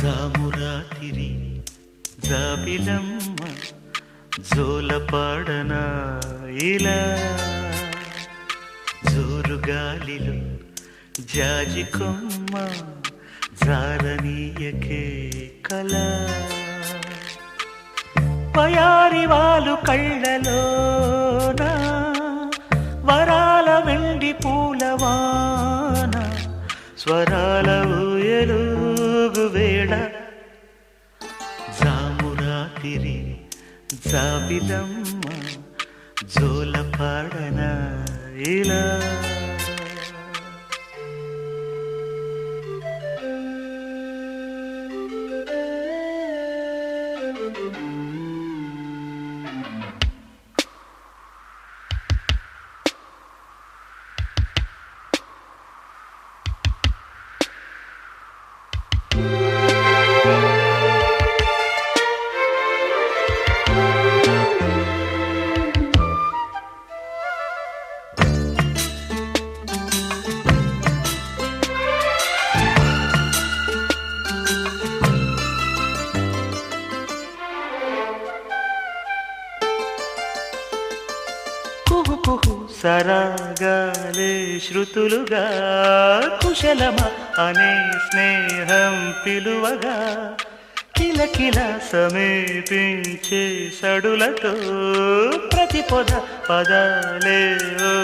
జామురాతిరి జాబిలమ్మ జోలపాడన ఇలా జోరుగాలిలో జాజి కొమ్మ జారనీయకే కళ పయారి వాళ్ళు కళ్ళలోన వరాల వెండి పూలవాన స్వరాల ఊయలుగు వేళ జామురాతిరి జాబిలమ్మ జోలపాడన ఇలా కుహు సరాగాలే శృతులుగా కుశలమ అనే స్నేహం పిలువగా కిలకిల సమీపించే సడులతో ప్రతి పొద పదాలే